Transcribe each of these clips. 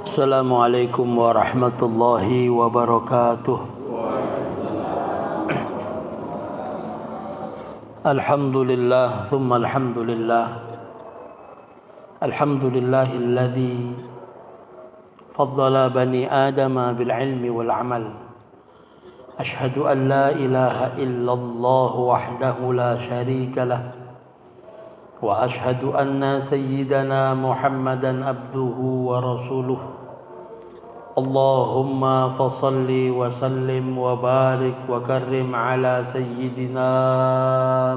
Assalamualaikum warahmatullahi wabarakatuh. Alhamdulillah, thumma alhamdulillah. Alhamdulillahilladzi faddala bani adama bil ilmi wal amal. Ashhadu an la ilaha illallah wahdahu la syarika lah. Wa ashhadu anna sayyidana Muhammadan abduhu wa rasuluh. Allahumma fasalli wa sallim wa barik wa karrim ala sayyidina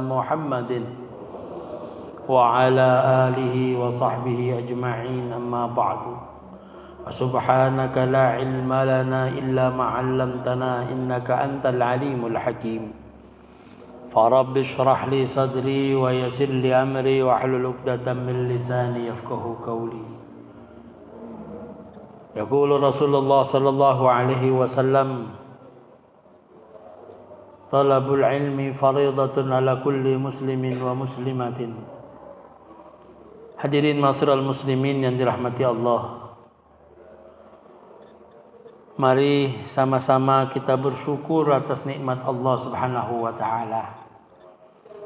Muhammadin wa ala alihi wa sahbihi ajma'in, amma ba'du. Wa subhanaka la ilma lana illa ma 'allamtana innaka antal alimul hakim. فرب اشرح لي صدري ويسر لي أمري واحلل عقدة من لساني يفقهوا قولي. يقول رسول الله صلى الله عليه وسلم طلب العلم فريضة على كل مسلم ومسلمة. Hadirin ma'asyiral muslimin yang dirahmati Allah, mari sama-sama kita bersyukur atas nikmat Allah Subhanahu wa taala.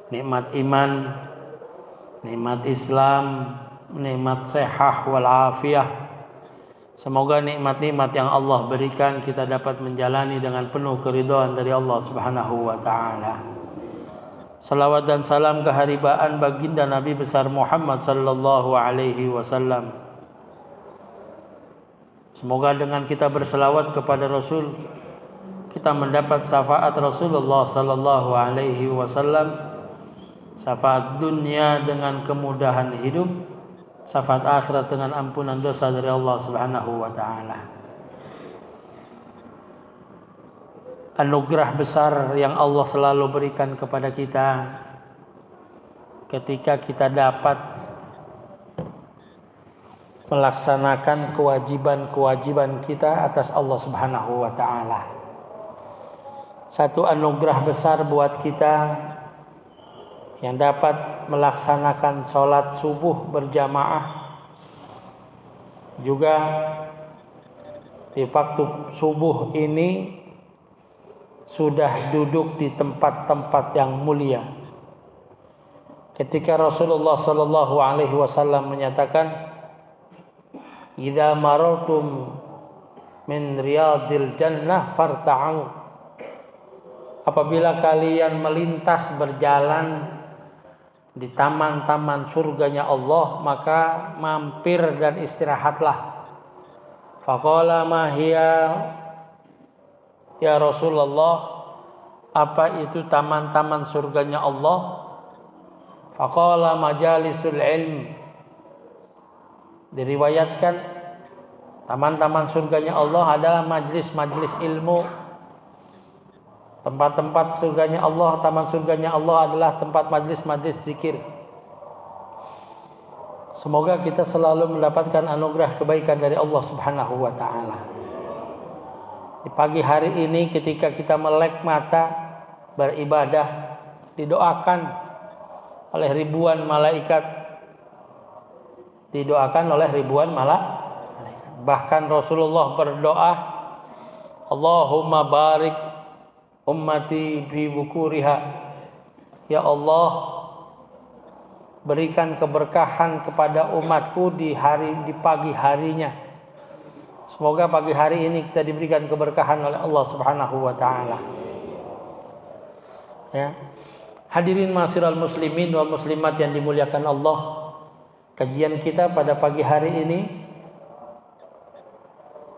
Nikmat iman, nikmat Islam, nikmat sehat wal afiyah. Semoga nikmat-nikmat yang Allah berikan kita dapat menjalani dengan penuh keridhaan dari Allah Subhanahu wa taala. Salawat dan salam keharibaan baginda Nabi besar Muhammad sallallahu alaihi wasallam. Semoga dengan kita berselawat kepada Rasul, kita mendapat syafaat Rasulullah sallallahu alaihi wasallam, syafaat dunia dengan kemudahan hidup, syafaat akhirat dengan ampunan dosa dari Allah Subhanahu wa taala. Anugerah besar yang Allah selalu berikan kepada kita ketika kita dapat melaksanakan kewajiban-kewajiban kita atas Allah Subhanahu wa taala. Satu anugerah besar buat kita yang dapat melaksanakan sholat subuh berjamaah, juga di waktu subuh ini sudah duduk di tempat-tempat yang mulia. Ketika Rasulullah sallallahu alaihi wasallam menyatakan, "Idza marartum min riyadil jannah farta'u." Apabila kalian melintas berjalan di taman-taman surganya Allah, maka mampir dan istirahatlah. Faqala ma hiya ya Rasulullah, apa itu taman-taman surganya Allah? Faqala majalisul ilm. Diriwayatkan taman-taman surganya Allah adalah majlis-majlis ilmu. Tempat-tempat surganya Allah, taman surganya Allah adalah tempat majlis-majlis zikir. Semoga kita selalu mendapatkan anugerah kebaikan dari Allah Subhanahu wa taala. Di pagi hari ini ketika kita melek mata beribadah, didoakan oleh ribuan malaikat. Didoakan oleh ribuan malaikat. Bahkan Rasulullah berdoa, Allahumma barik ummati fi bukuriha. Ya Allah, berikan keberkahan kepada umatku di pagi harinya. Semoga pagi hari ini kita diberikan keberkahan oleh Allah Subhanahu wa taala. Ya. Hadirin ma'asyiral muslimin wal muslimat yang dimuliakan Allah, kajian kita pada pagi hari ini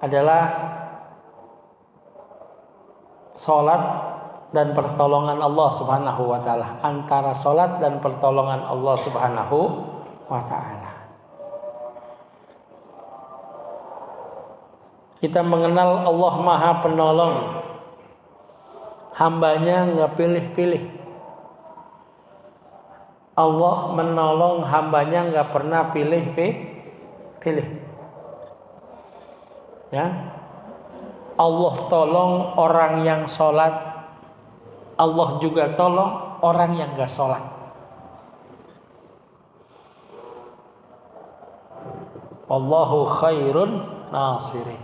adalah salat dan pertolongan Allah Subhanahu wa taala. Antara salat dan pertolongan Allah Subhanahu wa taala. Kita mengenal Allah Maha Penolong. Hambanya enggak pilih-pilih. Allah menolong hambanya enggak pernah pilih. Ya. Allah tolong orang yang sholat, Allah juga tolong orang yang gak sholat. Wallahu khairun nasirin.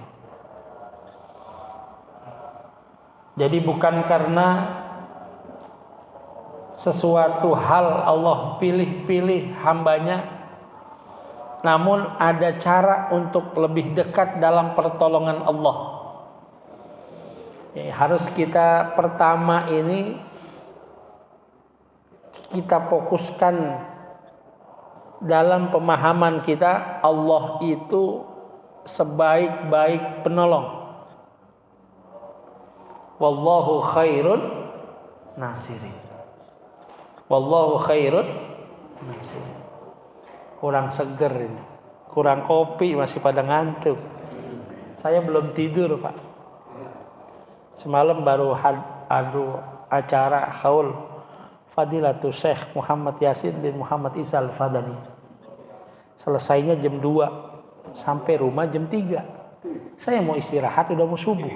Jadi bukan karena sesuatu hal Allah pilih-pilih hambanya, namun ada cara untuk lebih dekat dalam pertolongan Allah. Harus kita pertama ini kita fokuskan dalam pemahaman kita, Allah itu sebaik-baik penolong. Wallahu khairun nasirin. Wallahu khairun nasirin. Kurang seger ini, kurang kopi, masih pada ngantuk. Saya belum tidur, Pak. Semalam baru adu acara haul Fadilatul Syekh Muhammad Yasin bin Muhammad Isa Al-Fadani. Selesainya jam 2, sampai rumah jam 3. Saya mau istirahat, udah mau subuh.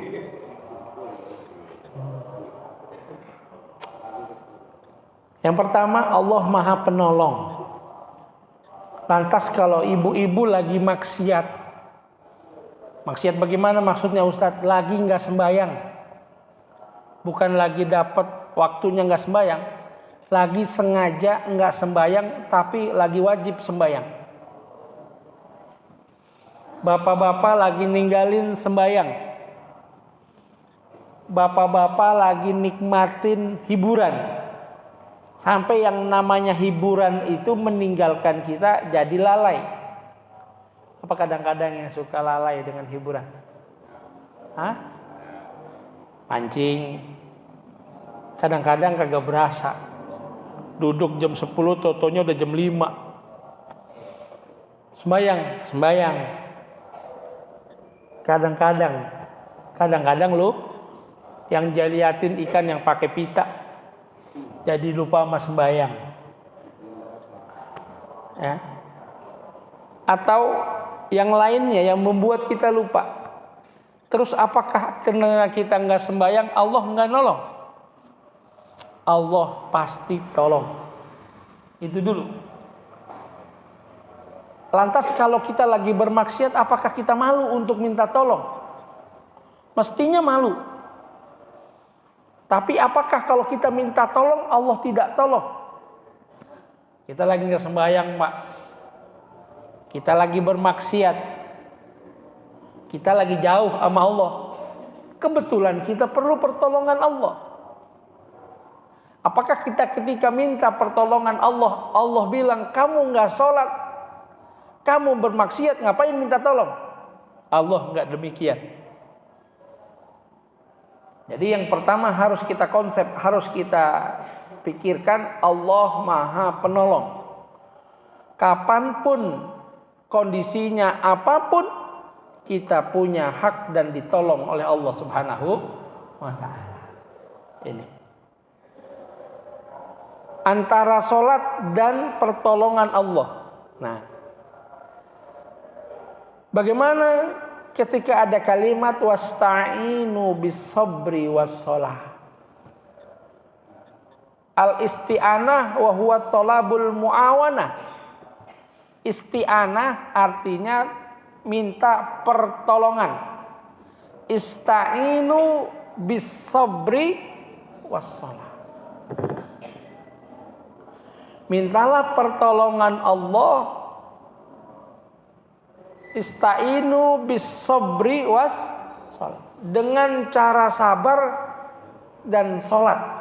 Yang pertama, Allah Maha Penolong. Lantas kalau ibu-ibu lagi maksiat. Maksiat bagaimana maksudnya, Ustadz? Lagi nggak sembahyang. Bukan lagi dapat waktunya nggak sembahyang. Lagi sengaja nggak sembahyang, tapi lagi wajib sembahyang. Bapak-bapak lagi ninggalin sembahyang. Bapak-bapak lagi nikmatin hiburan. Sampai yang namanya hiburan itu meninggalkan kita jadi lalai. Apa kadang-kadang yang suka lalai dengan hiburan? Hah? Mancing. Kadang-kadang kagak berasa. Duduk jam 10, totonya udah jam 5. Sembayang. Kadang-kadang lu yang jaliatin ikan yang pakai pita. Jadi lupa sama sembahyang. Ya. Atau yang lainnya yang membuat kita lupa. Terus apakah karena kita nggak sembahyang Allah nggak nolong? Allah pasti tolong. Itu dulu. Lantas kalau kita lagi bermaksiat, apakah kita malu untuk minta tolong? Mestinya malu. Tapi apakah kalau kita minta tolong Allah tidak tolong? Kita lagi nggak sembahyang, Pak. Kita lagi bermaksiat. Kita lagi jauh sama Allah. Kebetulan kita perlu pertolongan Allah. Apakah kita ketika minta pertolongan Allah, Allah bilang kamu nggak sholat, kamu bermaksiat, ngapain minta tolong? Allah nggak demikian. Jadi yang pertama harus kita konsep, harus kita pikirkan Allah Maha Penolong. Kapanpun kondisinya apapun, kita punya hak dan ditolong oleh Allah Subhanahu wa Ta'ala. Ini antara sholat dan pertolongan Allah. Nah, bagaimana ketika ada kalimat wasta'inu bis-sabri was-shalah? Al-isti'anah wa huwa talabul mu'awanah. Isti'anah artinya minta pertolongan. Ista'inu bis-sabri was-shalah. Mintalah pertolongan Allah. Ista'inu bis-sabri was-shalah. Dengan cara sabar dan sholat.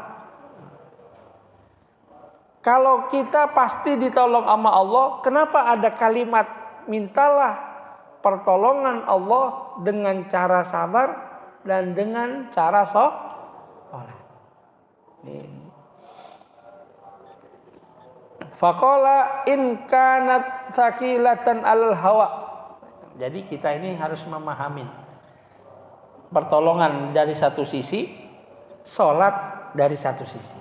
Kalau kita pasti ditolong sama Allah, kenapa ada kalimat mintalah pertolongan Allah dengan cara sabar dan dengan cara sholat? Faqala in kanat thaqilatan al hawa. Jadi kita ini harus memahami pertolongan dari satu sisi, sholat dari satu sisi.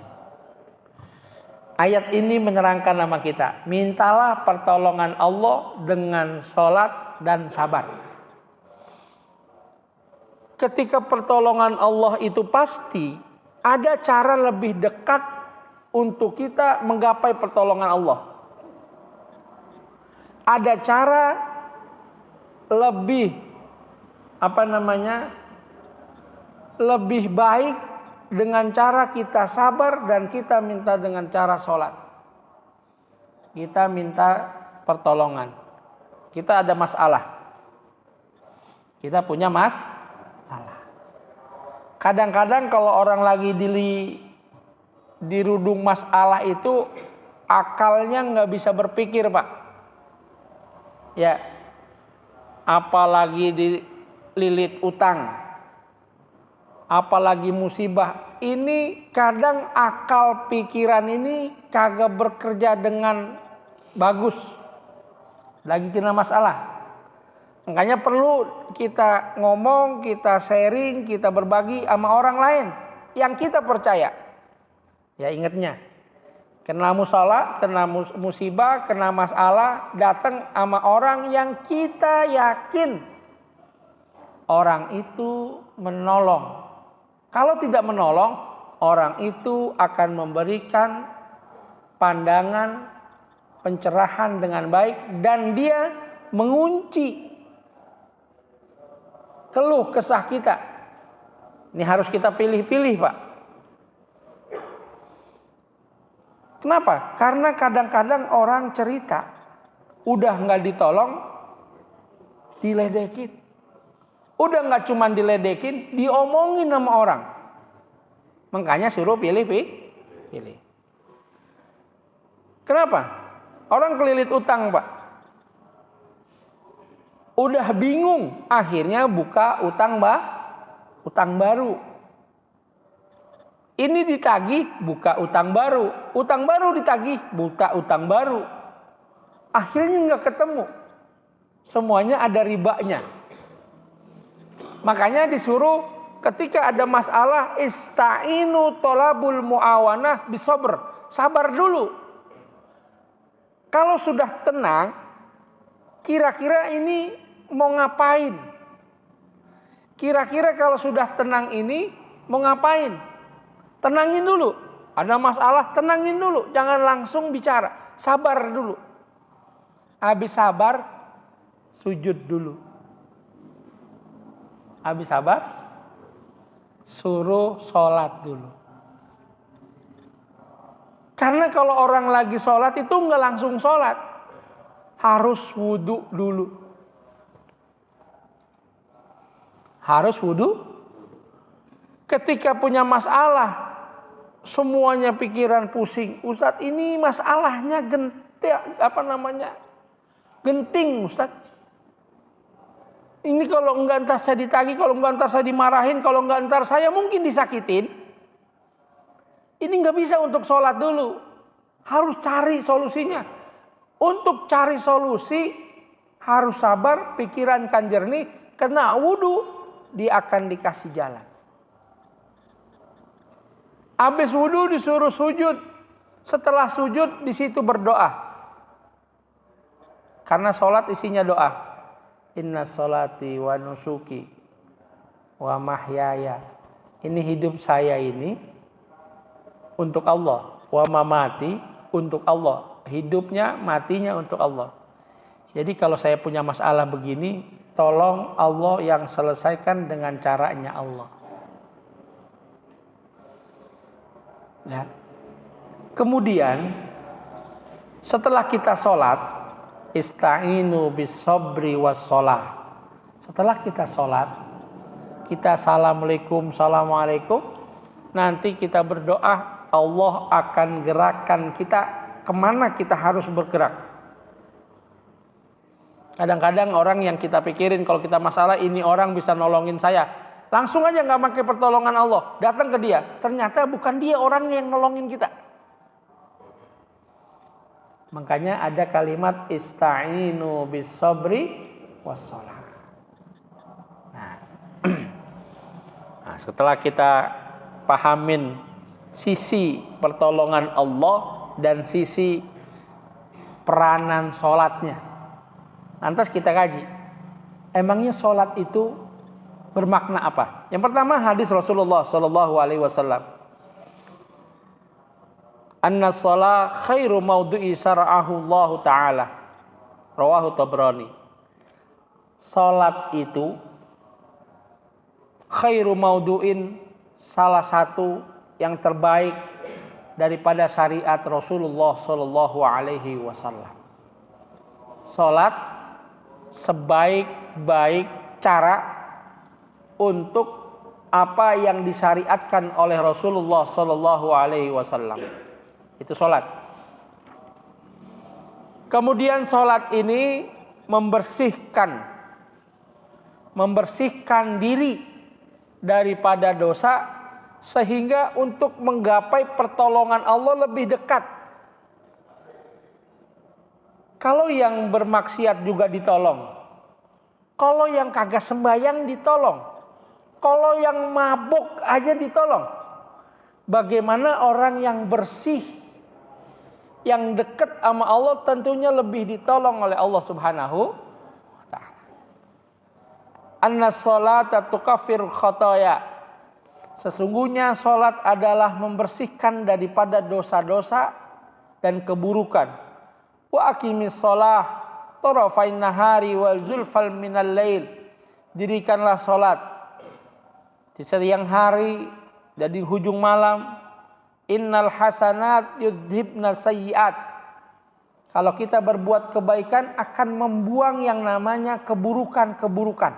Ayat ini menerangkan nama kita. Mintalah pertolongan Allah dengan sholat dan sabar. Ketika pertolongan Allah itu pasti, ada cara lebih dekat untuk kita menggapai pertolongan Allah. Ada cara lebih lebih baik dengan cara kita sabar dan kita minta dengan cara sholat. Kita minta pertolongan. Kita ada masalah. Kita punya masalah. Kadang-kadang kalau orang lagi dirudung masalah itu, akalnya nggak bisa berpikir, Pak. Ya, apalagi dililit utang, apalagi musibah. Ini kadang akal pikiran ini kagak bekerja dengan bagus. Lagi kena masalah. Makanya perlu kita ngomong, kita sharing, kita berbagi sama orang lain yang kita percaya. Ya ingatnya, kena musibah, kena musibah, kena masalah, datang sama orang yang kita yakin orang itu menolong. Kalau tidak menolong, orang itu akan memberikan pandangan pencerahan dengan baik dan dia mengunci keluh kesah kita. Ini harus kita pilih-pilih, Pak. Kenapa? Karena kadang-kadang orang cerita, udah nggak ditolong, diledekin. Udah nggak cuma diledekin, diomongin sama orang. Makanya suruh pilih. Kenapa? Orang kelilit utang, Pak. Udah bingung, akhirnya buka utang baru. Ini ditagih, buka utang baru. Utang baru ditagih, buka utang baru. Akhirnya nggak ketemu. Semuanya ada ribanya. Makanya disuruh ketika ada masalah, ista'inu tolabul mu'awanah bisobr. Sabar dulu. Kalau sudah tenang, kira-kira ini mau ngapain? Kira-kira kalau sudah tenang ini mau ngapain? Tenangin dulu. Ada masalah, tenangin dulu. Jangan langsung bicara. Sabar dulu. Habis sabar, sujud dulu. Habis sabar, suruh sholat dulu. Karena kalau orang lagi sholat itu nggak langsung sholat. Harus wudhu dulu. Harus wudhu. Ketika punya masalah, semuanya pikiran pusing. Ustadz, ini masalahnya genting, Ustadz. Ini kalau enggak entar saya ditagih, kalau enggak entar saya dimarahin, kalau enggak entar saya mungkin disakitin. Ini enggak bisa untuk sholat dulu. Harus cari solusinya. Untuk cari solusi harus sabar, pikiran kan jernih, kena wudhu, dia akan dikasih jalan. Habis wudhu disuruh sujud. Setelah sujud di situ berdoa. Karena sholat isinya doa. Inna sholati wa nusuki wa mahyaya. Ini hidup saya ini untuk Allah. Wa mamati untuk Allah. Hidupnya, matinya untuk Allah. Jadi kalau saya punya masalah begini, tolong Allah yang selesaikan dengan caranya Allah. Ya. Kemudian setelah kita sholat, ista'inu bis-sabri was-sholah. Setelah kita sholat, kita assalamualaikum, nanti kita berdoa, Allah akan gerakkan kita kemana kita harus bergerak. Kadang-kadang orang yang kita pikirin kalau kita masalah, ini orang bisa nolongin saya, langsung aja gak pakai pertolongan Allah, datang ke dia. Ternyata bukan dia orang yang nolongin kita. Makanya ada kalimat ista'inu bis-sabri was-sholah. Nah, setelah kita pahamin sisi pertolongan Allah dan sisi peranan sholatnya, lantas kita kaji, emangnya sholat itu bermakna apa? Yang pertama hadis Rasulullah SAW. Anna shalah khairu maudu'i syara'ahu Allah Ta'ala. Rawahu Tabrani. Salat itu khairu maudu'in, salah satu yang terbaik daripada syariat Rasulullah sallallahu alaihi wasallam. Salat sebaik-baik cara untuk apa yang disyariatkan oleh Rasulullah sallallahu alaihi wasallam. Itu salat. Kemudian salat ini membersihkan diri daripada dosa, sehingga untuk menggapai pertolongan Allah lebih dekat. Kalau yang bermaksiat juga ditolong, kalau yang kagak sembahyang ditolong, kalau yang mabuk aja ditolong, bagaimana orang yang bersih, yang dekat sama Allah tentunya lebih ditolong oleh Allah Subhanahu wa ta'ala. Anna sholata tukaffir khotoya. Sesungguhnya sholat adalah membersihkan daripada dosa-dosa dan keburukan. Wa aqimis sholah tarafain nahari wal zulfal minal lail. Dirikanlah sholat di siang hari dan di hujung malam. Innal hasanat yudhibna sayyiat. Kalau kita berbuat kebaikan akan membuang yang namanya keburukan-keburukan.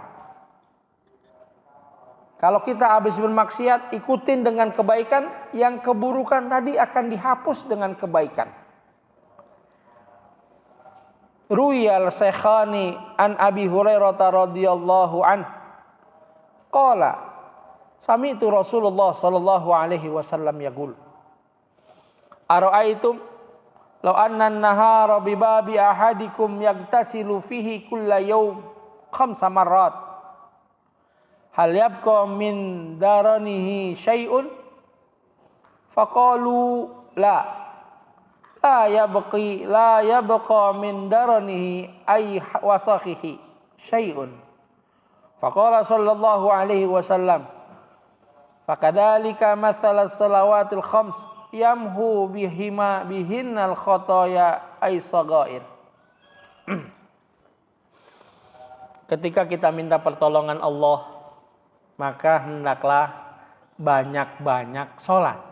Kalau kita habis bermaksiat, ikutin dengan kebaikan, yang keburukan tadi akan dihapus dengan kebaikan. Ruwiyal Syekhani an Abi Hurairah radhiyallahu an qala sami'tu Rasulullah sallallahu alaihi wasallam yaqul ara'aitum law anna an-nahara bi babi ahadikum yagtasilu fihi kulla yawm 5 marrat hal yabqa min daranihi syai'un faqalu la yabqa min daranihi ay wasakhihi syai'un faqala sallallahu alaihi wasallam fakadzalika mathalas salawatil khams yamhu bihinnal khotoya ay sagair. Ketika kita minta pertolongan Allah, maka hendaklah banyak-banyak sholat.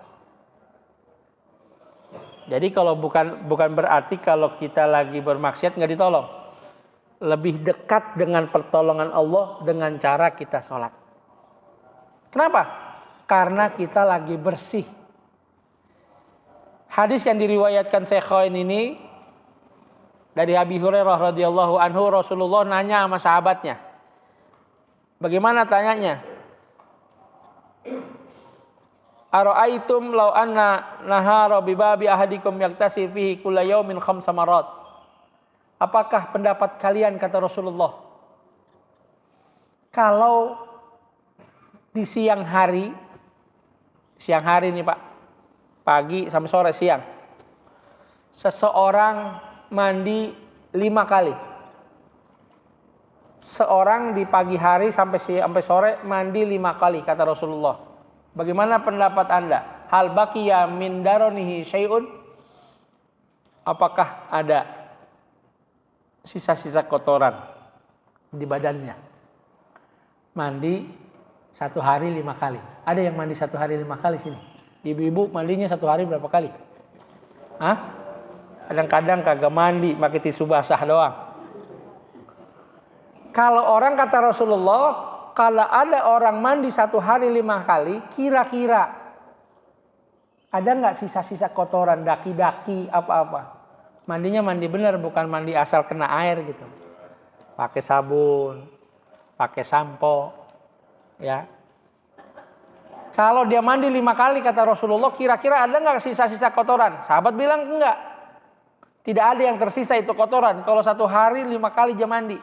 Jadi kalau bukan berarti kalau kita lagi bermaksiat nggak ditolong. Lebih dekat dengan pertolongan Allah dengan cara kita sholat. Kenapa? Karena kita lagi bersih. Hadis yang diriwayatkan Syekhain ini dari Abi Hurairah radhiyallahu anhu, Rasulullah nanya sama sahabatnya. Bagaimana tanyanya? Ara'aitum law anna nahara bi babi ahadikum yaktasi fihi kulla yawmin 5 marat. Apakah pendapat kalian, kata Rasulullah, kalau di siang hari nih Pak, pagi sampai sore siang, seseorang mandi 5 kali. Seorang di pagi hari sampai sore mandi 5 kali, kata Rasulullah. Bagaimana pendapat Anda? Hal baqiya min daranihi syai'un? Apakah ada sisa-sisa kotoran di badannya? Mandi 1 hari 5 kali. Ada yang mandi 1 hari 5 kali sini? Ibu-ibu mandinya 1 hari berapa kali? Kadang-kadang kagak mandi, pakai tisu basah doang. Kalau orang, kata Rasulullah, kalau ada orang mandi 1 hari 5 kali, kira-kira ada nggak sisa-sisa kotoran, daki-daki, apa-apa? Mandinya mandi benar, bukan mandi asal kena air gitu. Pakai sabun, pakai sampo, ya. Kalau dia mandi 5 kali, kata Rasulullah, kira-kira ada nggak sisa-sisa kotoran? Sahabat bilang enggak. Tidak ada yang tersisa itu kotoran. Kalau 1 hari 5 kali dia mandi.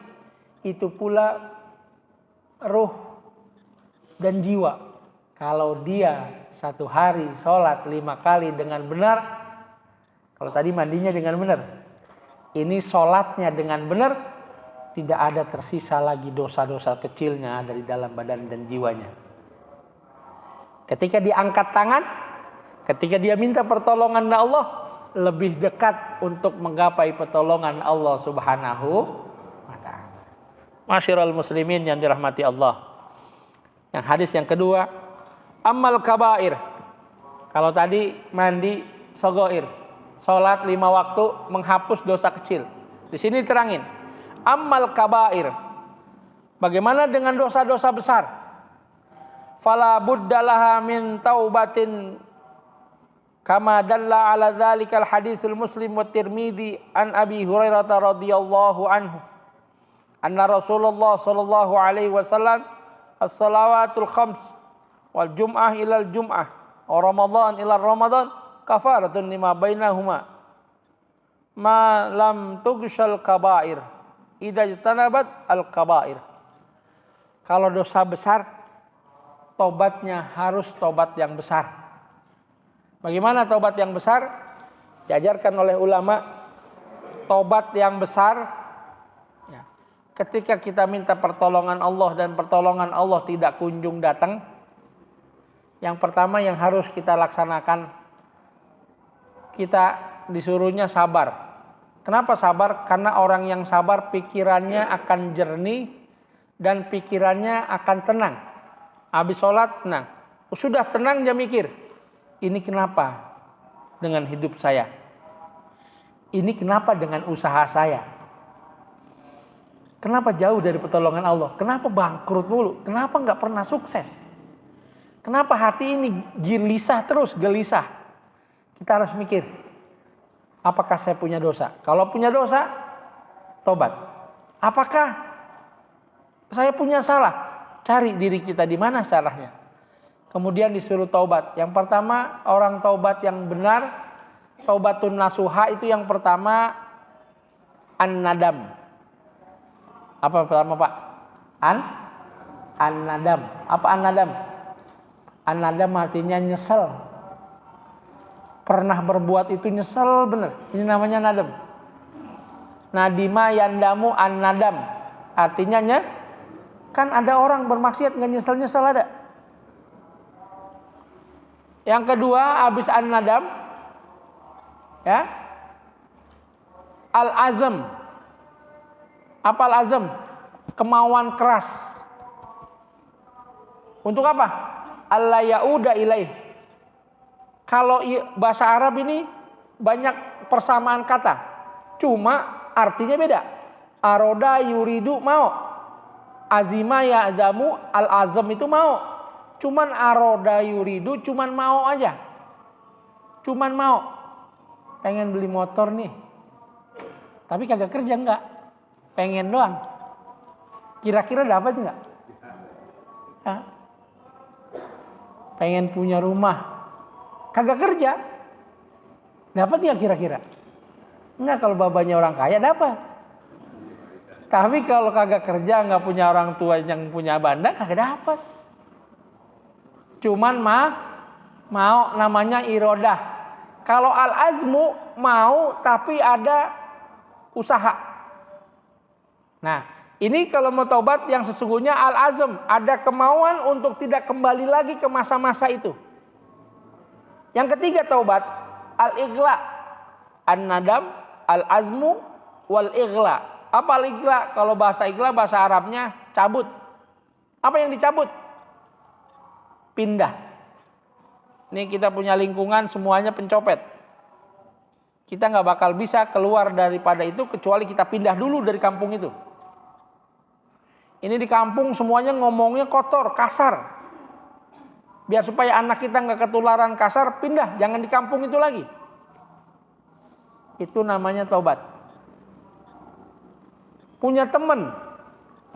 Itu pula ruh dan jiwa. Kalau dia 1 hari sholat 5 kali dengan benar. Kalau tadi mandinya dengan benar. Ini sholatnya dengan benar. Tidak ada tersisa lagi dosa-dosa kecilnya dari dalam badan dan jiwanya. Ketika dia angkat tangan, ketika dia minta pertolongan dari Allah, lebih dekat untuk menggapai pertolongan Allah Subhanahu wa ta'ala. Masyiral muslimin yang dirahmati Allah. Yang hadis yang kedua, ammal kabair. Kalau tadi mandi sogoir, sholat 5 waktu menghapus dosa kecil. Di sini terangin, ammal kabair. Bagaimana dengan dosa-dosa besar? Fala buddalaha min taubatin kama dalla ala dzalikal hadisul Muslim wa Tirmidzi an Abi Hurairah radhiyallahu anhu anna Rasulullah sallallahu alaihi wasallam as-salawatul khams wal jum'ah ilal jum'ah wa Ramadan ila Ramadan kafaratun lima bainahuma ma lam tughshal kabair idza jtanabat al kabair. Kalau dosa besar, tobatnya harus tobat yang besar. Bagaimana tobat yang besar? Diajarkan oleh ulama, tobat yang besar ya, ketika kita minta pertolongan Allah dan pertolongan Allah tidak kunjung datang, yang pertama yang harus kita laksanakan, kita disuruhnya sabar. Kenapa sabar? Karena orang yang sabar pikirannya akan jernih dan pikirannya akan tenang. Habis sholat tenang. Sudah tenang dia mikir, ini kenapa dengan hidup saya? Ini kenapa dengan usaha saya? Kenapa jauh dari pertolongan Allah? Kenapa bangkrut mulu? Kenapa nggak pernah sukses? Kenapa hati ini gelisah terus, gelisah? Kita harus mikir, apakah saya punya dosa? Kalau punya dosa, tobat. Apakah saya punya salah? Cari diri kita di mana salahnya. Kemudian disuruh taubat. Yang pertama, orang taubat yang benar, taubatun nasuha itu yang pertama an-nadam. Apa pertama, Pak? An-nadam. Apa an-nadam? An-nadam artinya nyesel. Pernah berbuat itu nyesel bener. Ini namanya nadam. Nadima yandamu an-nadam. Artinya kan ada orang bermaksiat nggak nyesel-nyesel ada. Yang kedua, habis an-nadam, ya, al-azam. Apa al-azam? Kemauan keras. Untuk apa? Allah yauda ilaih. Kalau bahasa Arab ini banyak persamaan kata, cuma artinya beda. Aroda yuridu mau. Azima ya azamu, al-azam itu mau. Cuman aroda yuridu, cuman mau aja. Cuman mau. Pengen beli motor nih. Tapi kagak kerja enggak. Pengen doang. Kira-kira dapat enggak? Hah? Pengen punya rumah. Kagak kerja. Dapat enggak kira-kira? Enggak, kalau babanya orang kaya dapat. Tapi kalau kagak kerja, nggak punya orang tua yang punya banda, kagak dapat. Cuman mau namanya irodah. Kalau al-azmu mau tapi ada usaha. Nah, ini kalau mau taubat yang sesungguhnya al-azm, ada kemauan untuk tidak kembali lagi ke masa-masa itu. Yang ketiga taubat al-ighla, an-nadam, al-azmu wal ighla. Apa ighla? Kalau bahasa ighla, bahasa Arabnya cabut. Apa yang dicabut? Pindah. Ini kita punya lingkungan semuanya pencopet. Kita nggak bakal bisa keluar daripada itu kecuali kita pindah dulu dari kampung itu. Ini di kampung semuanya ngomongnya kotor, kasar. Biar supaya anak kita nggak ketularan kasar, pindah, jangan di kampung itu lagi. Itu namanya taubat. Punya teman,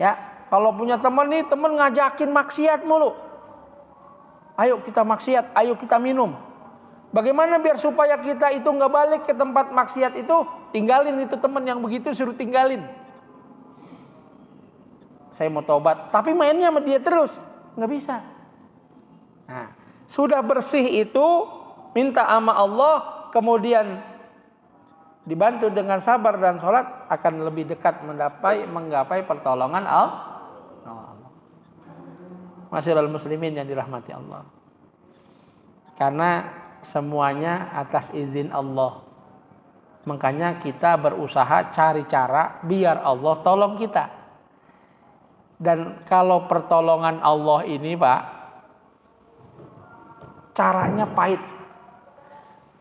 ya, kalau punya teman nih, teman ngajakin maksiat mulu. Ayo kita maksiat, ayo kita minum. Bagaimana biar supaya kita itu nggak balik ke tempat maksiat itu? Tinggalin itu teman yang begitu, suruh tinggalin. Saya mau tobat, tapi mainnya sama dia terus, nggak bisa. Nah, sudah bersih itu, minta sama Allah, kemudian dibantu dengan sabar dan sholat, akan lebih dekat menggapai pertolongan Allah. Masyarul muslimin yang dirahmati Allah. Karena semuanya atas izin Allah. Makanya kita berusaha cari cara biar Allah tolong kita. Dan kalau pertolongan Allah ini Pak, caranya pahit.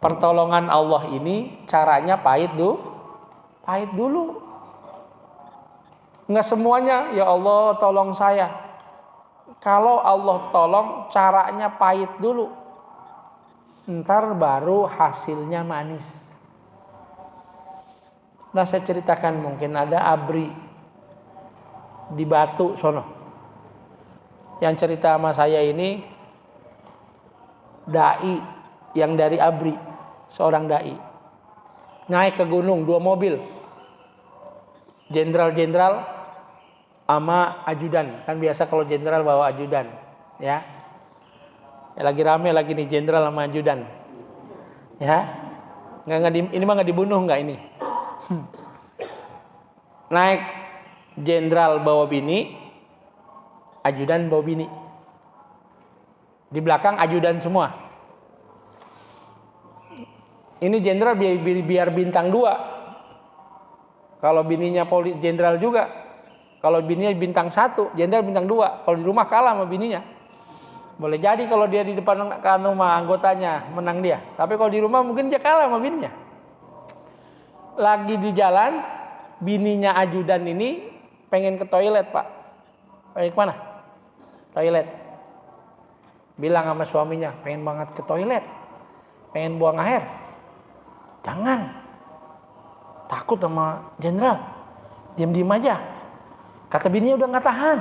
Pertolongan Allah ini caranya pahit dulu. Nggak semuanya, ya Allah tolong saya. Kalau Allah tolong, caranya pahit dulu. Ntar baru hasilnya manis. Nah saya ceritakan, mungkin ada ABRI di Batu sono. Yang cerita sama saya ini dai yang dari ABRI, seorang dai. Naik ke gunung 2 mobil. Jenderal sama ajudan. Kan biasa kalau jenderal bawa ajudan, ya. Ya lagi rame lagi nih jenderal sama ajudan. Ya. Ini mah enggak dibunuh enggak ini. Naik jenderal bawa bini, ajudan bawa bini. Di belakang ajudan semua. Ini jenderal biar bintang 2. Kalau bininya jenderal juga. Kalau bininya bintang 1, jenderal bintang 2. Kalau di rumah kalah sama bininya. Boleh jadi kalau dia di depan rumah anggotanya menang dia. Tapi kalau di rumah mungkin dia kalah sama bininya. Lagi di jalan, bininya ajudan ini pengen ke toilet Pak. Pengen kemana? Toilet. Bilang sama suaminya, pengen banget ke toilet. Pengen buang air. Jangan. Takut sama jenderal. Diam-diam aja. Kata bininya udah gak tahan.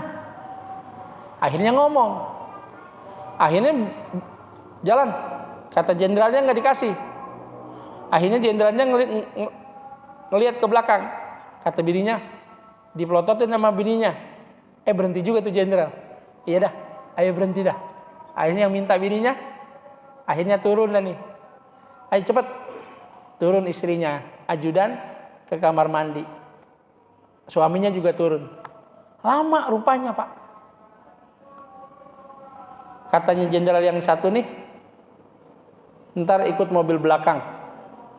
Akhirnya ngomong. Akhirnya jalan. Kata jenderalnya gak dikasih. Akhirnya jenderalnya ngelihat ke belakang. Kata bininya, dipelototin sama bininya. Berhenti juga tuh jenderal. Iya dah, ayo berhenti dah. Akhirnya yang minta bininya, akhirnya turun dah nih. Ayo cepet. Turun istrinya, ajudan ke kamar mandi. Suaminya juga turun. Lama rupanya Pak. Katanya jenderal yang satu nih, ntar ikut mobil belakang.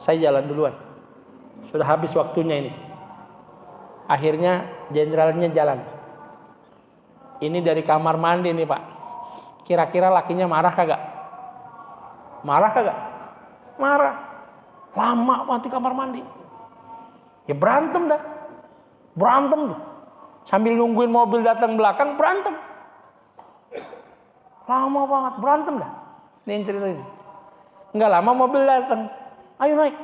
Saya jalan duluan. Sudah habis waktunya ini. Akhirnya jenderalnya jalan. Ini dari kamar mandi nih Pak. Kira-kira lakinya marah kagak? Marah kagak? Marah. Lama Pak di kamar mandi. Ya berantem dah. Berantem tuh. Sambil nungguin mobil datang belakang berantem. Lama banget berantem dah. Ini cerita ini. Enggak lama mobil datang. Ayo naik.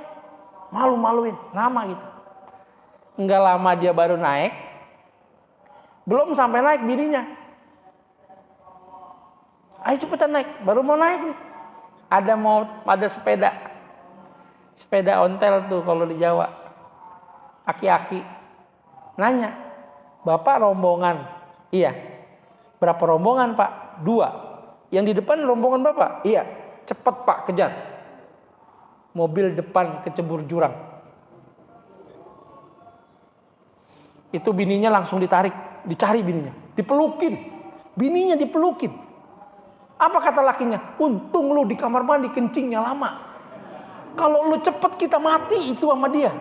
Malu-maluin. Lama gitu. Enggak lama dia baru naik. Belum sampai naik bininya. Ayo cepetan naik. Baru mau naik nih. Ada sepeda. Sepeda ontel tuh kalau di Jawa. Aki-aki. Nanya. Bapak rombongan. Iya. Berapa rombongan Pak? 2. Yang di depan rombongan Bapak? Iya. Cepet Pak kejar. Mobil depan kecebur jurang. Itu bininya langsung ditarik. Dicari bininya. Dipelukin. Bininya dipelukin. Apa kata lakinya? Untung lu di kamar mandi kencingnya lama. Kalau lu cepet kita mati itu sama dia.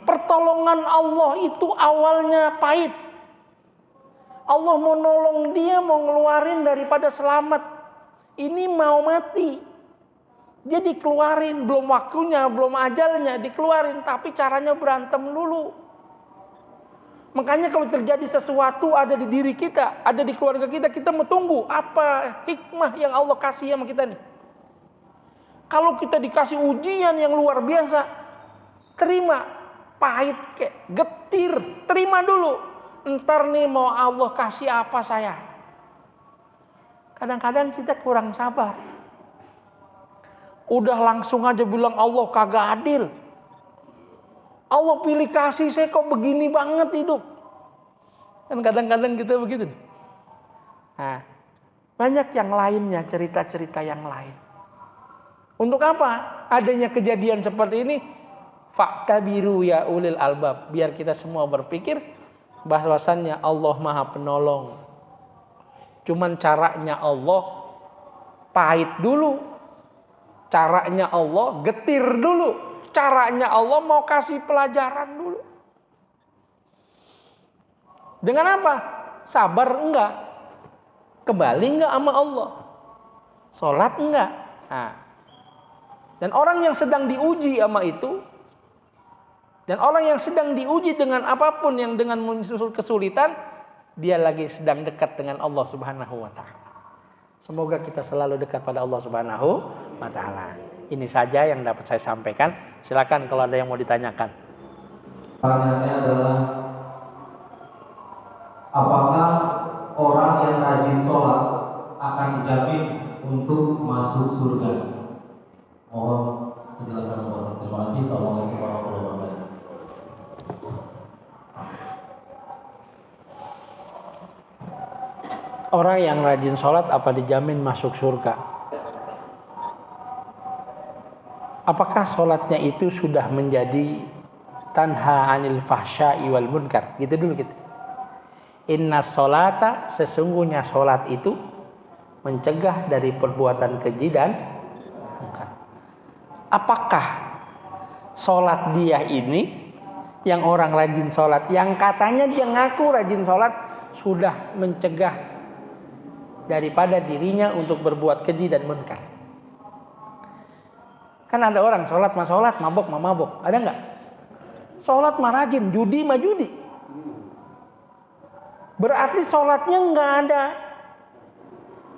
Pertolongan Allah itu awalnya pahit. Allah mau nolong dia, mau ngeluarin daripada selamat. Ini mau mati. Dia dikeluarin, belum waktunya, belum ajalnya, dikeluarin. Tapi caranya berantem dulu. Makanya kalau terjadi sesuatu ada di diri kita, ada di keluarga kita, kita mau tunggu. Apa hikmah yang Allah kasih sama kita nih? Kalau kita dikasih ujian yang luar biasa, terima. Pahit kayak getir, terima dulu. Ntar nih mau Allah kasih apa saya. Kadang-kadang kita kurang sabar. Udah langsung aja bilang Allah kagak adil. Allah pilih kasih saya kok begini banget hidup. Kan kadang-kadang kita begitu. Nah, banyak yang lainnya, cerita-cerita yang lain. Untuk apa? Adanya kejadian seperti ini. Faktabiru ya ulil albab. Biar kita semua berpikir bahwasannya Allah Maha Penolong. Cuman caranya Allah pahit dulu. Caranya Allah getir dulu. Caranya Allah mau kasih pelajaran dulu. Dengan apa? Sabar enggak? Kembali enggak sama Allah? Sholat enggak? Nah. Dan orang yang sedang diuji sama itu, dan orang yang sedang diuji dengan apapun yang dengan muncul kesulitan, dia lagi sedang dekat dengan Allah Subhanahu wa taala. Semoga kita selalu dekat pada Allah Subhanahu wa taala. Ini saja yang dapat saya sampaikan. Silakan kalau ada yang mau ditanyakan. Pertanyaannya adalah, apakah orang yang rajin sholat akan dijamin untuk masuk surga? Mohon penjelasan Allah. Terima kasih. Assalamualaikum warahmatullahi wabarakatuh. Orang yang rajin sholat apa dijamin masuk surga? Apakah sholatnya itu sudah menjadi tanha anil fahsya'i wal munkar? Gitu dulu gitu. Inna sholata, sesungguhnya sholat itu mencegah dari perbuatan keji dan munkar. Apakah sholat dia ini, yang orang rajin sholat, yang katanya dia ngaku rajin sholat, sudah mencegah daripada dirinya untuk berbuat keji dan munkar? Kan ada orang sholat mah sholat, mabok mah mabok. Ada nggak? Sholat mah rajin, judi mah judi. Berarti sholatnya nggak ada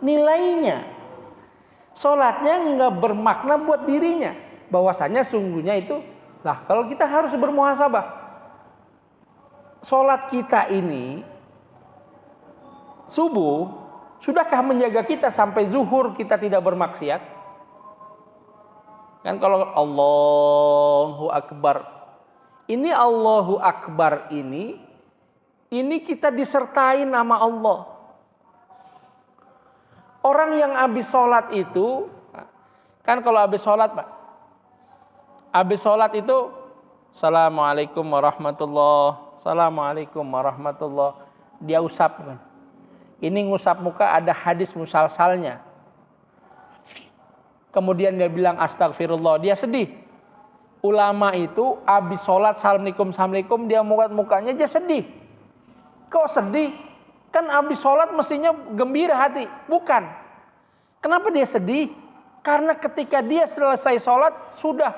nilainya. Sholatnya nggak bermakna buat dirinya. Bahwasanya sungguhnya itu, lah kalau kita harus bermuhasabah. Sholat kita ini subuh, sudahkah menjaga kita sampai zuhur kita tidak bermaksiat? Kan kalau Allahu Akbar, ini Allahu Akbar ini kita disertai nama Allah. Orang yang habis sholat itu, kan kalau habis sholat Pak, habis sholat itu Assalamualaikum warahmatullahi, Assalamualaikum warahmatullahi, dia usap. Ini ngusap muka ada hadis musalsalnya. Kemudian dia bilang astagfirullah, dia sedih. Ulama itu habis sholat assalamualaikum, dia mukanya aja sedih. Kok sedih? Kan habis sholat mestinya gembira hati. Bukan. Kenapa dia sedih? Karena ketika dia selesai sholat, sudah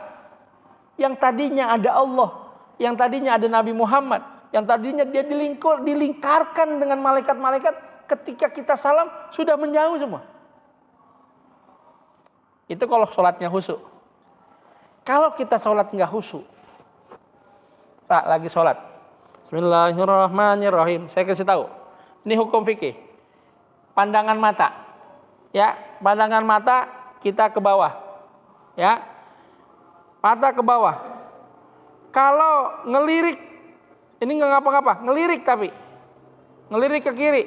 yang tadinya ada Allah, yang tadinya ada Nabi Muhammad, yang tadinya dia dilingkarkan dengan malaikat-malaikat, ketika kita salam sudah menjauh semua. Itu kalau sholatnya khusyuk. Kalau kita sholat nggak khusyuk, Pak lagi sholat, Bismillahirrahmanirrahim. Saya kasih tahu, ini hukum fikih. Pandangan mata, ya, pandangan mata kita ke bawah, ya, mata ke bawah. Kalau ngelirik, ini nggak ngapa-ngapa, ngelirik tapi ngelirik ke kiri.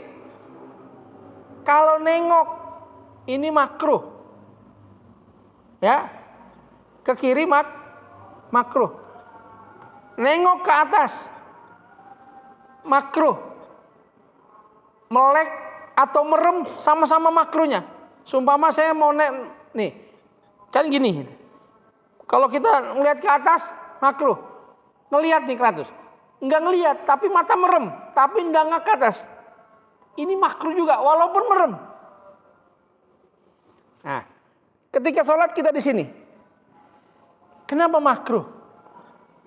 Kalau nengok, ini makruh. Ya, ke kiri makruh. Nengok ke atas makruh. Melek atau merem sama-sama makruhnya. Sumpama saya mau nih, kan gini. Kalau kita ngelihat ke atas makruh. Ngelihat nih ke atas. Enggak ngelihat, tapi mata merem, tapi enggak ke atas. Ini makruh juga walaupun merem. Nah, ketika sholat kita di sini, kenapa makruh?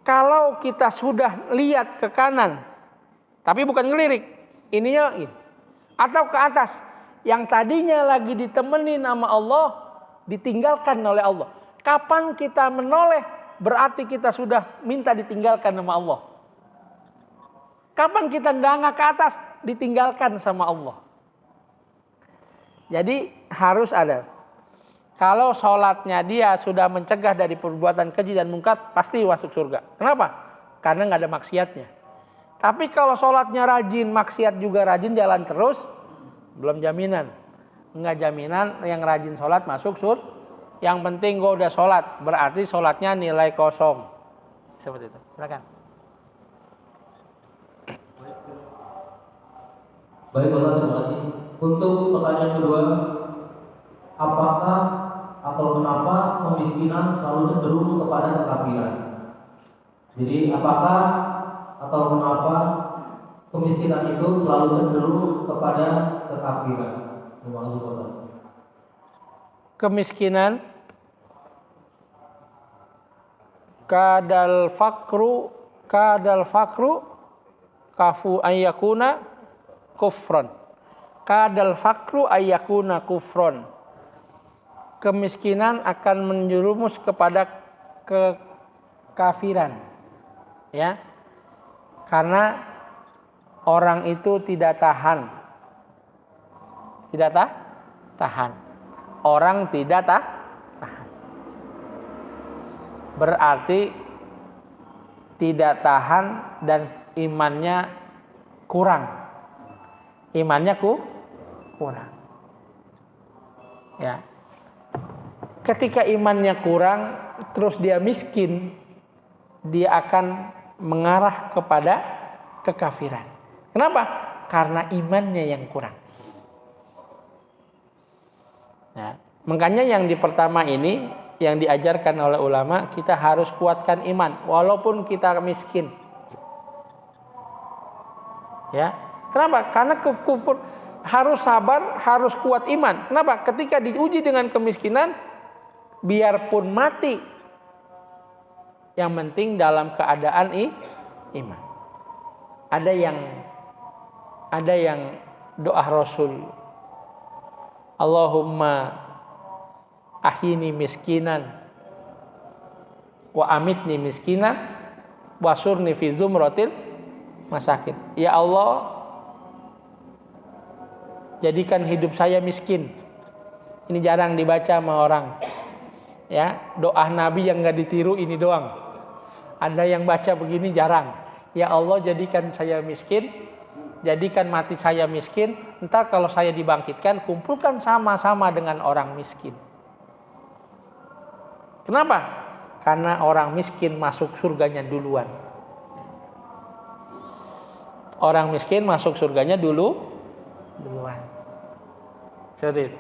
Kalau kita sudah lihat ke kanan, tapi bukan ngelirik, ininya ini, atau ke atas, yang tadinya lagi ditemenin sama Allah, ditinggalkan oleh Allah. Kapan kita menoleh, berarti kita sudah minta ditinggalkan sama Allah. Kapan kita ndangak ke atas, ditinggalkan sama Allah. Jadi harus ada. Kalau sholatnya dia sudah mencegah dari perbuatan keji dan munkar, pasti masuk surga. Kenapa? Karena nggak ada maksiatnya. Tapi kalau sholatnya rajin, maksiat juga rajin, jalan terus, belum jaminan. Nggak jaminan yang rajin sholat masuk surga. Yang penting gue udah sholat, berarti sholatnya nilai kosong. Seperti itu. Silakan. Baik, Ustaz, terima kasih. Untuk pertanyaan kedua, apakah atau kenapa kemiskinan selalu cenderung kepada kekafiran? Jadi apakah atau kenapa kemiskinan itu selalu cenderung kepada kekafiran. Terima kasih Pak. Kemiskinan kadal fakru kafu ayyakuna kufron. Kadal fakru ayyakuna kufron. Kemiskinan akan menjerumus kepada kekafiran. Ya. Karena orang itu tidak tahan. Tidak tahan. Orang tidak tahan. Berarti tidak tahan dan imannya kurang. Imannya kurang. Ya. Ketika imannya kurang, terus dia miskin, dia akan mengarah kepada kekafiran. Kenapa? Karena imannya yang kurang. Nah, makanya yang di pertama ini yang diajarkan oleh ulama, kita harus kuatkan iman walaupun kita miskin. Ya. Kenapa? Karena kufur harus sabar, harus kuat iman. Kenapa? Ketika diuji dengan kemiskinan, biarpun mati, yang penting dalam keadaan iman. Ada yang doa Rasul, Allahumma ahyini miskinan wa amitni miskinan wasurni fi zumratil masakin. Ya Allah, jadikan hidup saya miskin. Ini jarang dibaca sama orang. Ya, doa Nabi yang enggak ditiru ini doang. Ada yang baca begini jarang. Ya Allah, jadikan saya miskin, jadikan mati saya miskin. Entar kalau saya dibangkitkan, kumpulkan sama-sama dengan orang miskin. Kenapa? Karena orang miskin masuk surganya duluan. Orang miskin masuk surganya duluan. Jadi,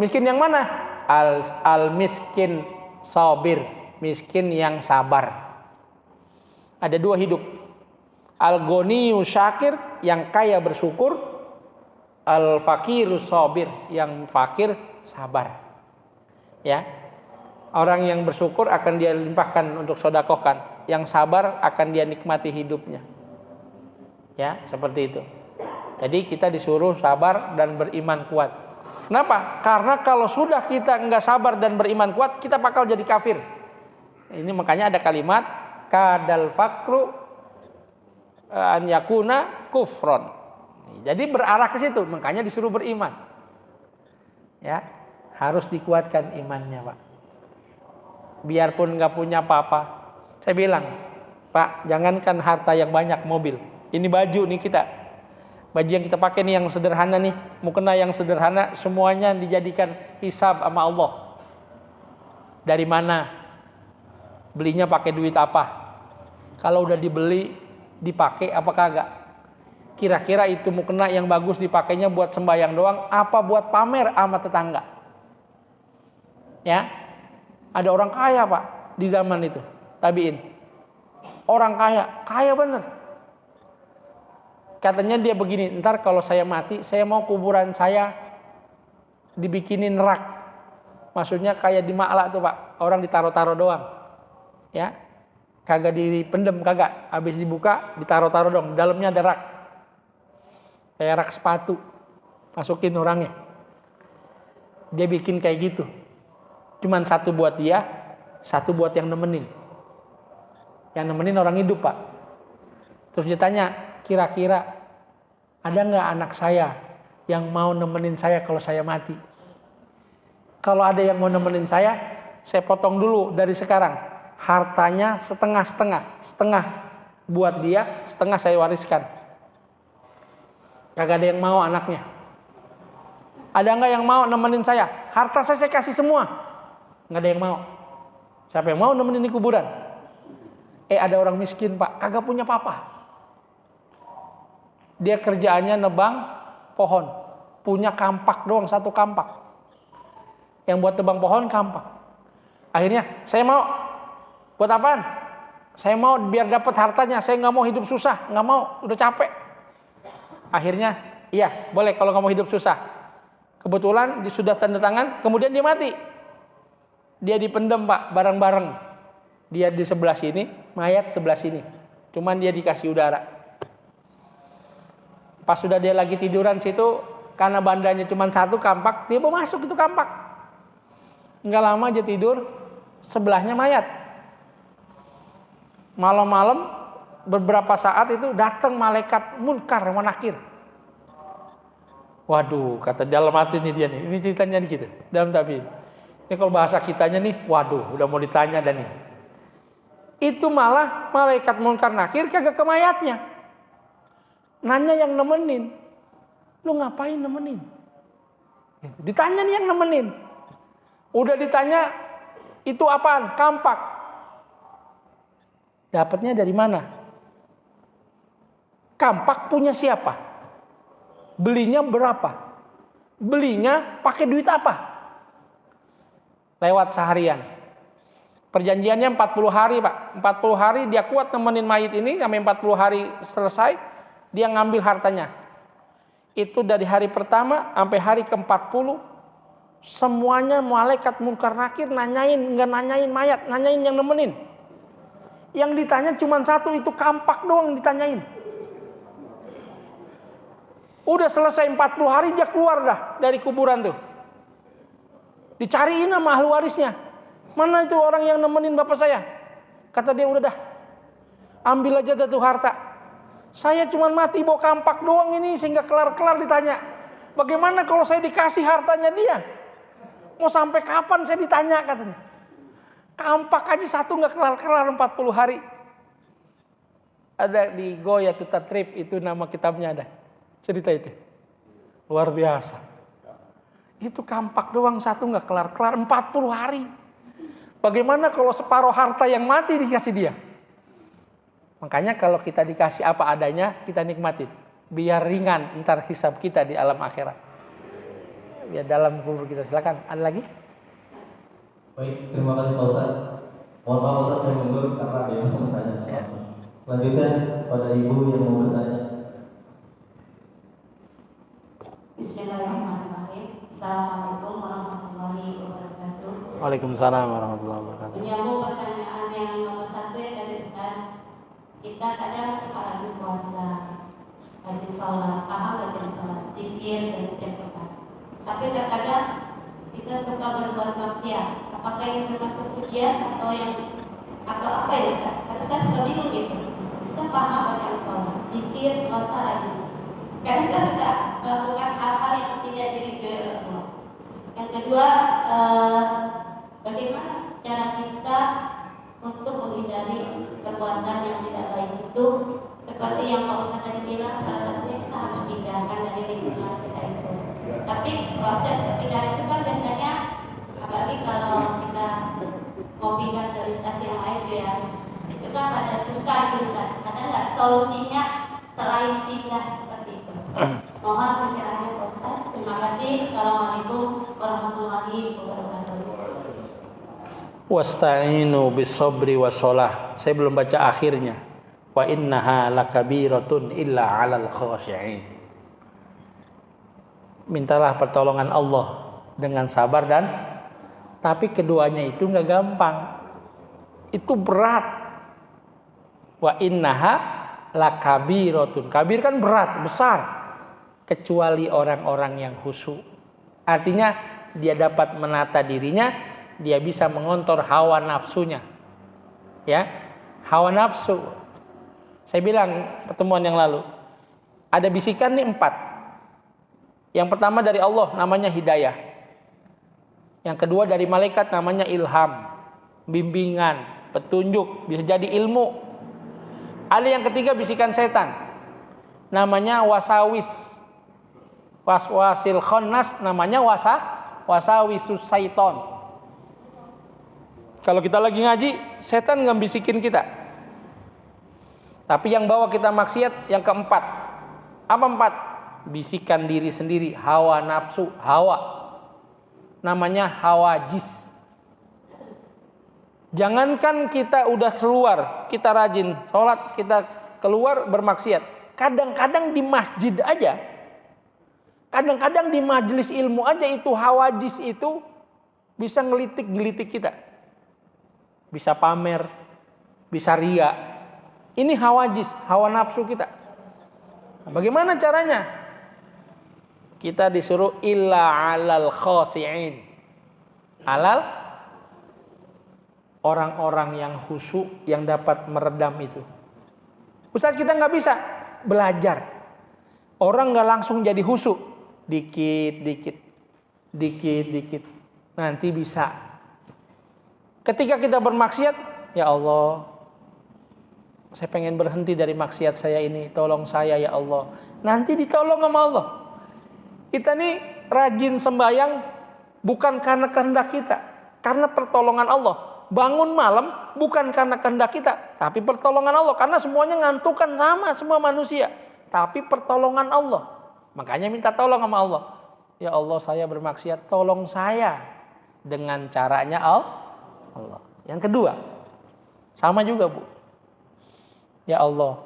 miskin yang mana? Al miskin sabir, miskin yang sabar. Ada dua hidup. Al-ghaniyu syakir, yang kaya bersyukur. Al-fakiru sabir, yang fakir sabar. Ya. Orang yang bersyukur akan dia limpahkan untuk sedekahkan. Yang sabar akan dia nikmati hidupnya. Ya, seperti itu. Jadi kita disuruh sabar dan beriman kuat. Kenapa? Karena kalau sudah kita enggak sabar dan beriman kuat, kita bakal jadi kafir. Ini makanya ada kalimat kadal fakru an yakuna kufron. Jadi berarah ke situ, makanya disuruh beriman. Ya, harus dikuatkan imannya, Pak. Biarpun enggak punya apa-apa. Saya bilang, Pak, jangankan harta yang banyak, mobil. Ini baju nih kita. Baju yang kita pakai nih yang sederhana nih, mukena yang sederhana, semuanya dijadikan hisab sama Allah. Dari mana? Belinya pakai duit apa? Kalau udah dibeli, dipakai apa kagak? Kira-kira itu mukena yang bagus dipakainya buat sembahyang doang, apa buat pamer sama tetangga? Ya, ada orang kaya Pak di zaman itu, tabiin. Orang kaya bener. Katanya dia begini, ntar kalau saya mati, saya mau kuburan saya dibikinin rak. Maksudnya kayak di Maklak tuh Pak, orang ditaruh-taruh doang. Ya, kagak dipendem, kagak. Habis dibuka, ditaruh-taruh dong. Dalamnya ada rak. Kayak rak sepatu. Masukin orangnya. Dia bikin kayak gitu. Cuman satu buat dia, satu buat yang nemenin. Yang nemenin orang hidup Pak. Terus dia tanya, kira-kira ada nggak anak saya yang mau nemenin saya kalau saya mati? Kalau ada yang mau nemenin saya potong dulu dari sekarang. Hartanya setengah buat dia, setengah saya wariskan. Kagak ada yang mau anaknya. Ada nggak yang mau nemenin saya? Harta saya kasih semua. Nggak ada yang mau. Siapa yang mau nemenin di kuburan? Ada orang miskin Pak, kagak punya apa-apa. Dia kerjaannya nebang pohon. Punya kampak doang, satu kampak. Yang buat tebang pohon kampak. Akhirnya, saya mau. Buat apaan? Saya mau biar dapat hartanya, saya nggak mau hidup susah, nggak mau, udah capek. Akhirnya, iya boleh kalau nggak mau hidup susah. Kebetulan dia sudah tanda tangan, kemudian dia mati. Dia dipendam Pak, bareng-bareng. Dia di sebelah sini, mayat sebelah sini. Cuman dia dikasih udara. Pas sudah dia lagi tiduran situ, karena bandanya cuma satu kampak, dia mau masuk itu kampak. Nggak lama aja tidur, sebelahnya mayat. Malam-malam beberapa saat itu datang malaikat munkar wa nakir. Waduh, kata dalam hati nih dia nih. Ini ceritanya di gitu. Dalam tabi. Ini kalau bahasa kitanya nih, waduh, udah mau ditanya dan nih. Itu malah malaikat munkar nakir kagak ke mayatnya. Nanya yang nemenin. Lu ngapain nemenin? Ditanya nih yang nemenin. Udah ditanya, itu apaan? Kampak. Dapatnya dari mana? Kampak punya siapa? Belinya berapa? Belinya pakai duit apa? Lewat seharian. Perjanjiannya 40 hari Pak. 40 hari dia kuat nemenin mayit ini. Sampai 40 hari selesai. Dia ngambil hartanya. Itu dari hari pertama sampai hari ke-40. Semuanya malaikat munkar nakir nanyain. Nggak nanyain mayat. Nanyain yang nemenin. Yang ditanya cuma satu, itu kampak doang ditanyain. Udah selesai 40 hari dia keluar dah dari kuburan tuh. Dicariin sama ahli warisnya. Mana itu orang yang nemenin bapak saya? Kata dia, udah dah. Ambil aja dah tuh harta. Saya cuma mati bawa kampak doang ini sehingga kelar-kelar ditanya. Bagaimana kalau saya dikasih hartanya dia? Mau sampai kapan saya ditanya katanya. Kampak aja satu nggak kelar-kelar 40 hari. Ada di Goya Tatrib, itu nama kitabnya ada. Cerita itu. Luar biasa. Itu kampak doang satu nggak kelar-kelar 40 hari. Bagaimana kalau separuh harta yang mati dikasih dia? Makanya kalau kita dikasih apa adanya, kita nikmatin. Biar ringan ntar hisab kita di alam akhirat. Biar dalam kubur kita. Silakan. Ada lagi? Baik, terima kasih Pak Ustaz. Mohon maaf Ustaz, saya mundur karena ada yang mau bertanya. Ya. Selanjutnya pada ibu yang mau bertanya. Bismillahirrahmanirrahim. Assalamualaikum warahmatullahi wabarakatuh. Waalaikumsalam warahmatullahi wabarakatuh. Menyambung pertanyaan yang nomor 1 yang dari Ustaz. Kita kadang suka rajin puasa, rajin sholat, paham rajin sholat, zikir dan istighfar. Tapi terkadang kita suka berbuat maksiat. Apakah ini termasuk ujian atau apa ya Ustaz? Tapi saya suka bingung gitu. Kita paham rajin sholat, zikir, puasa rajin. Karena kita suka melakukan hal-hal yang tidak diridhoi oleh Allah. Yang kedua, bagaimana cara kita untuk menghindari perbuatan yang tidak baik itu? Seperti yang Pak Ustaz tadi bilang, salah satunya kita harus pindahkan dari lingkungan kita itu. Tapi proses perpindahan itu kan biasanya, apalagi kalau kita mau pindah dari stasiun yang lain ya, itu kan ada susah gitu Ustaz. Ada nggak solusinya selain pindah seperti itu? Mohon pencerahannya Pak Ustaz. Terima kasih. Assalamualaikum warahmatullahi wabarakatuh. Wasta'inu bis-sabri was-shalah. Saya belum baca akhirnya. Wa innaha lakabiratun illa 'alal khashi'in. Mintalah pertolongan Allah dengan sabar dan tapi keduanya itu enggak gampang. Itu berat. Wa innaha lakabiratun. Kabir kan berat, besar. Kecuali orang-orang yang khusyuk. Artinya dia dapat menata dirinya, dia bisa mengontrol hawa nafsunya. Ya, hawa nafsu. Saya bilang pertemuan yang lalu, ada bisikan nih 4. Yang pertama dari Allah, namanya hidayah. Yang kedua dari malaikat, namanya ilham, bimbingan, petunjuk, bisa jadi ilmu. Ada yang ketiga bisikan setan, namanya wasawis. Waswasil khannas, namanya wasawisus syaiton. Kalau kita lagi ngaji, setan nggak bisikin kita. Tapi yang bawa kita maksiat yang keempat. Apa 4? Bisikan diri sendiri, hawa nafsu, hawa. Namanya hawajis. Jangankan kita udah keluar, kita rajin sholat, kita keluar bermaksiat. Kadang-kadang di masjid aja, kadang-kadang di majelis ilmu aja itu hawajis itu bisa ngelitik-gelitik kita. Bisa pamer, bisa ria. Ini hawajis, hawa nafsu kita. Nah, bagaimana caranya? Kita disuruh illa alal khasi'in. Alal orang-orang yang khusyuk yang dapat meredam itu. Ustaz, kita nggak bisa belajar. Orang nggak langsung jadi khusyuk. Dikit-dikit. Nanti bisa. Ketika kita bermaksiat, ya Allah, saya pengen berhenti dari maksiat saya ini. Tolong saya ya Allah. Nanti ditolong sama Allah. Kita nih rajin sembahyang bukan karena kehendak kita. Karena pertolongan Allah. Bangun malam bukan karena kehendak kita. Tapi pertolongan Allah. Karena semuanya ngantukan sama semua manusia. Tapi pertolongan Allah. Makanya minta tolong sama Allah. Ya Allah, saya bermaksiat. Tolong saya. Dengan caranya Allah. Yang kedua. Sama juga, Bu. Ya Allah,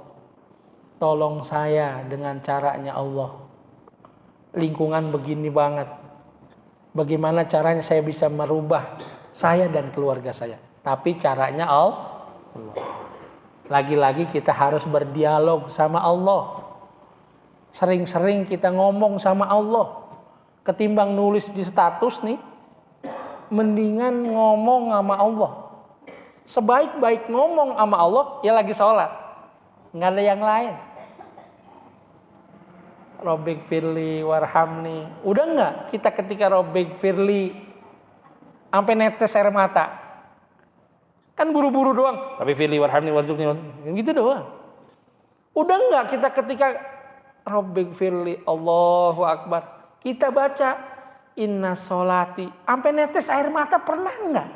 tolong saya dengan caranya Allah. Lingkungan begini banget. Bagaimana caranya saya bisa merubah saya dan keluarga saya. Tapi caranya Allah. Lagi-lagi kita harus berdialog sama Allah. Sering-sering kita ngomong sama Allah. Ketimbang nulis di status nih, mendingan ngomong sama Allah. Sebaik-baik ngomong sama Allah, ya lagi sholat. Nggak ada yang lain. Robbik firli warhamni. Udah nggak kita ketika robbik firli sampai netes air mata? Kan buru-buru doang. Tapi firli warhamni warzuqni. Gitu doang. Udah nggak kita ketika robbik firli Allahu Akbar, kita baca inna sholati sampai netes air mata, pernah nggak?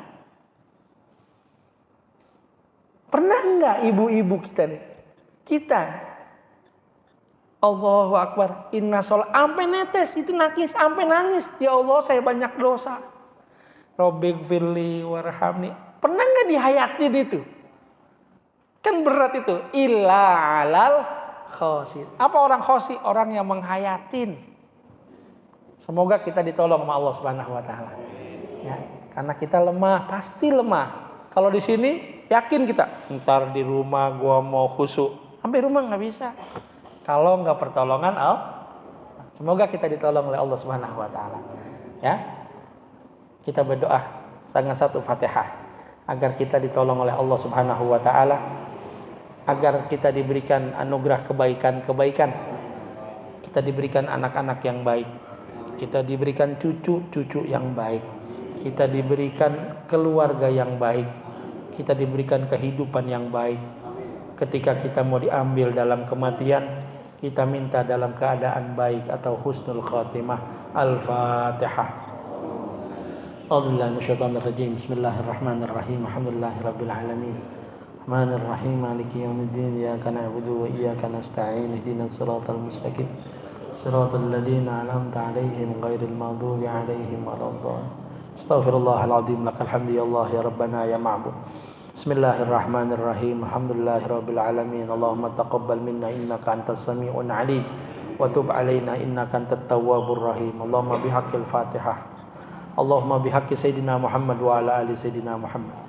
Pernah nggak ibu-ibu kita nih? Kita Allahu Akbar, inna sholat sampai netes itu nangis, sampai nangis. Ya Allah, saya banyak dosa. Robbik firli warhamni. Pernah nggak dihayatin itu? Kan berat itu. Illa alal khosi. Apa orang khosi? Orang yang menghayatin. Semoga kita ditolong sama Allah Subhanahu wa taala. Ya, karena kita lemah, pasti lemah. Kalau di sini yakin kita, ntar di rumah gua mau khusyuk. Sampai rumah nggak bisa. Kalau nggak pertolongan Allah. Semoga kita ditolong oleh Allah Subhanahu wa taala. Ya. Kita berdoa dengan satu Fatihah agar kita ditolong oleh Allah Subhanahu wa taala, agar kita diberikan anugerah kebaikan-kebaikan. Kita diberikan anak-anak yang baik. Kita diberikan cucu-cucu yang baik. Kita diberikan keluarga yang baik. Kita diberikan kehidupan yang baik. Ketika kita mau diambil dalam kematian, kita minta dalam keadaan baik atau husnul khatimah. Al-Fatihah. A'udzubillahi Bismillahirrahmanirrahim. Alhamdulillahirabbil alamin. Rahmanirrahim. Maliki yaumiddin. Iyyaka na'budu wa iyyaka nasta'in. Ihdinas siratal mustaqim. Siratal ladzina an'amta 'alaihim ghairil maghdubi 'alaihim waladdallin. Astaghfirullahal azim. Lakal hamdu ya Allah ya Rabbana ya Ma'bud. Bismillahirrahmanirrahim. Alhamdulillahirabbil alamin. Allahumma taqabbal minna innaka antas sami'un 'alim wa tub 'alaina innaka antat tawwabur rahim. Allahumma bihaqqil Fatihah. Allahumma bihaqqi Sayyidina Muhammad wa ala ali Sayyidina Muhammad.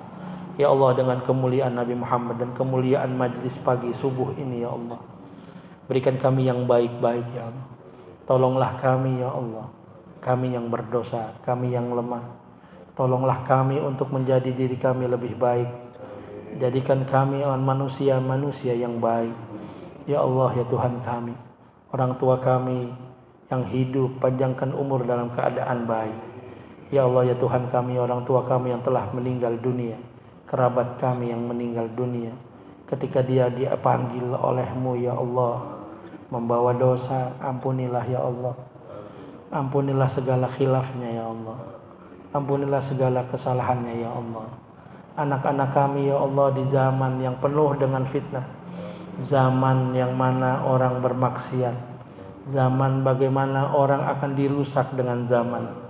Ya Allah, dengan kemuliaan Nabi Muhammad dan kemuliaan majlis pagi subuh ini ya Allah, berikan kami yang baik-baik ya Allah. Tolonglah kami ya Allah, kami yang berdosa, kami yang lemah. Tolonglah kami untuk menjadi diri kami lebih baik. Jadikan kami manusia-manusia yang baik. Ya Allah ya Tuhan kami, orang tua kami yang hidup, panjangkan umur dalam keadaan baik. Ya Allah ya Tuhan kami, orang tua kami yang telah meninggal dunia, kerabat kami yang meninggal dunia, ketika dia dipanggil oleh-Mu ya Allah, membawa dosa, ampunilah ya Allah. Ampunilah segala khilafnya ya Allah. Ampunilah segala kesalahannya ya Allah. Anak-anak kami ya Allah di zaman yang penuh dengan fitnah, zaman yang mana orang bermaksiat, zaman bagaimana orang akan dirusak dengan zaman.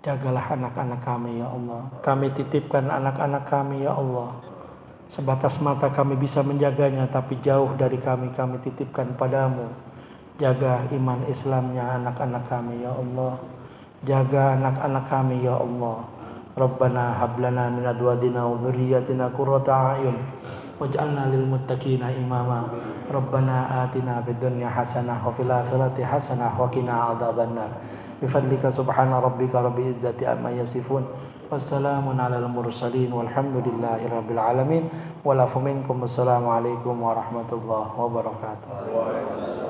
Jagalah anak-anak kami ya Allah. Kami titipkan anak-anak kami ya Allah. Sebatas mata kami bisa menjaganya, tapi jauh dari kami titipkan padamu. Jaga iman Islamnya anak-anak kami ya Allah. Jaga anak-anak kami ya Allah. Rabbana hablana min azwajina wa dhurriyyatina qurrata a'yun waj'alna lil muttaqina imama. Rabbana atina fid dunya hasanah wa fil akhirati hasanah wa qina adzabannar. Bifadlika subhana rabbika rabbil izzati amma yasifun. Wassalamun alal mursalin walhamdulillahi rabbil alamin. Walafu minkum. Wassalamualaikum warahmatullahi wabarakatuh.